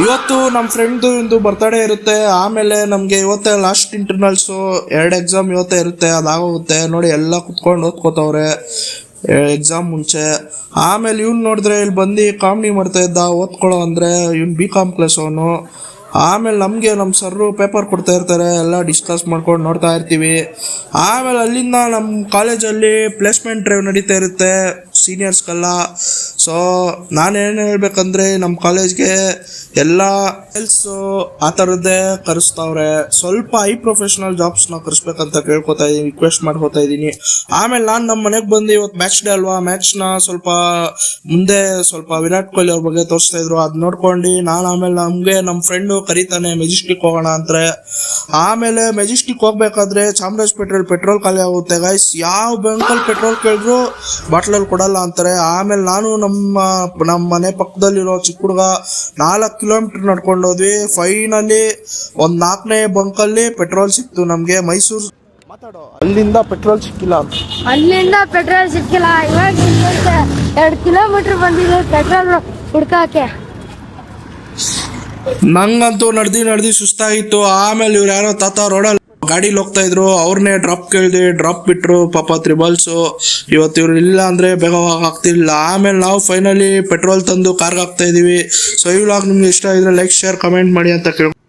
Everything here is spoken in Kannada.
ಇವತ್ತು ನಮ್ಮ ಫ್ರೆಂಡ್ದು ಇಂದು ಬರ್ತಡೇ ಇರುತ್ತೆ. ಆಮೇಲೆ ನಮಗೆ ಇವತ್ತೇ ಲಾಸ್ಟ್ ಇಂಟರ್ನಲ್ಸು, 2 ಎಕ್ಸಾಮ್ ಇವತ್ತೇ ಇರುತ್ತೆ. ಅದಾಗೋಗುತ್ತೆ ನೋಡಿ, ಎಲ್ಲ ಕುತ್ಕೊಂಡು ಓದ್ಕೋತವ್ರೆ ಎಕ್ಸಾಮ್ ಮುಂಚೆ. ಆಮೇಲೆ ಇವ್ನು ನೋಡಿದ್ರೆ ಇಲ್ಲಿ ಬಂದು ಕಾಮಿಡಿ ಮಾಡ್ತಾ ಇದ್ದ ಓದ್ಕೊಳ್ಳೋ ಅಂದರೆ. ಇವ್ನು BCom ಕ್ಲಾಸ್ ಅವನು. ಆಮೇಲೆ ನಮಗೆ ನಮ್ಮ ಸರ್ರು ಪೇಪರ್ ಕೊಡ್ತಾ ಇರ್ತಾರೆ, ಎಲ್ಲ ಡಿಸ್ಕಸ್ ಮಾಡ್ಕೊಂಡು ನೋಡ್ತಾ ಇರ್ತೀವಿ. ಆಮೇಲೆ ಅಲ್ಲಿಂದ ನಮ್ಮ ಕಾಲೇಜಲ್ಲಿ ಪ್ಲೇಸ್ಮೆಂಟ್ ಡ್ರೈವ್ ನಡೀತಾ ಇರುತ್ತೆ ಸೀನಿಯರ್ಸ್ಗೆಲ್ಲ. ಸೊ ನಾನೇನು ಹೇಳ್ಬೇಕಂದ್ರೆ, ನಮ್ಮ ಕಾಲೇಜ್ಗೆ ಎಲ್ಲ ಸೇಲ್ಸು ಆ ಥರದ್ದೇ ಕರೆಸ್ತಾವ್ರೆ. ಸ್ವಲ್ಪ ಪ್ರೊಫೆಷ್ನಲ್ ಜಾಬ್ಸ್ನ ಕರೆಸ್ಬೇಕಂತ ಕೇಳ್ಕೊತಾ ಇದ್ದೀನಿ, ರಿಕ್ವೆಸ್ಟ್ ಮಾಡ್ಕೋತಾ ಇದ್ದೀನಿ. ಆಮೇಲೆ ನಾನು ನಮ್ಮ ಮನೆಗೆ ಬಂದು, ಇವತ್ತು ಮ್ಯಾಚ್ ಡೇ ಅಲ್ವಾ, ಮ್ಯಾಚ್ನ ಸ್ವಲ್ಪ ಮುಂದೆ ಸ್ವಲ್ಪ ವಿರಾಟ್ ಕೊಹ್ಲಿ ಅವ್ರ ಬಗ್ಗೆ ತೋರಿಸ್ತಾ ಇದ್ರು. ಅದು ನೋಡ್ಕೊಂಡು ನಾನು ಆಮೇಲೆ ನಮಗೆ ನಮ್ಮ ಫ್ರೆಂಡು ಕರೀತಾನೆ ಮೆಜೆಸ್ಟಿಕ್ ಹೋಗೋಣ ಅಂತಾರೆ. ಆಮೇಲೆ ಮೆಜೆಸ್ಟಿಕ್ ಹೋಗ್ಬೇಕಾದ್ರೆ ಚಾಮರಾಜಪೇಟೆಯಲ್ಲಿ ಪೆಟ್ರೋಲ್ ಖಾಲಿ ಆಗುತ್ತೆ ಗೈಸ್. ಯಾವ ಬ್ಯಾಂಕಲ್ಲಿ ಪೆಟ್ರೋಲ್ ಕೇಳಿದ್ರು ಬಾಟ್ಲಲ್ಲಿ ಕೊಡಲ್ಲ ಅಂತಾರೆ. ಆಮೇಲೆ ನಾನು ನಮ್ಮ ಮನೆ ಪಕ್ಕದಲ್ಲಿರೋ ಚಿಕ್ಕ ಹುಡುಗ 4 ಕಿಲೋಮೀಟರ್ ನಡ್ಕೊಂಡು ಹೋದ್ವಿ. ಫೈನಲಿ ಒಂದು 4ನೇ ಬಂಕಲ್ಲಿ ಪೆಟ್ರೋಲ್ ಸಿಕ್ತು ನಮಗೆ. ಮೈಸೂರು ಅಲ್ಲಿಂದ ಪೆಟ್ರೋಲ್ ಸಿಕ್ಕಿಲ್ಲ. ಇವಾಗ 2 ಕಿಲೋಮೀಟರ್ ಬಂದಿದೆ ಪೆಟ್ರೋಲ್ ಹುಡ್ಕಾಕೆ. ನಂಗಂತೂ ನಡ್ದಿ ಸುಸ್ತಾಗಿತ್ತು. ಆಮೇಲೆ ಇವ್ರು ಯಾರೋ ತಾತ ರೋಡಲ್ಲಿ ಗಾಡಿಲಿ ಹೋಗ್ತಾ ಇದ್ರು, ಅವ್ರನ್ನೇ ಡ್ರಾಪ್ ಕೇಳಿದೆ, ಡ್ರಾಪ್ ಬಿಟ್ರು ಪಾಪ ತ್ರಿಬಲ್ಸು. ಇವತ್ತು ಇವ್ರು ಇಲ್ಲ ಅಂದ್ರೆ ಬೇಗ ಆಗ್ತಿರ್ಲಿಲ್ಲ. ಆಮೇಲೆ ನಾವು ಫೈನಲಿ ಪೆಟ್ರೋಲ್ ತಂದು ಕಾರ್ಗೆ ಹಾಕ್ತಾ ಇದೀವಿ. ಸೊ ಈ ವ್ಲಾಗ್ ನಿಮ್ಗೆ ಇಷ್ಟ ಆಗಿದ್ರೆ ಲೈಕ್, ಶೇರ್, ಕಮೆಂಟ್ ಮಾಡಿ ಅಂತ ಕೇಳ್ಕೊಂಡು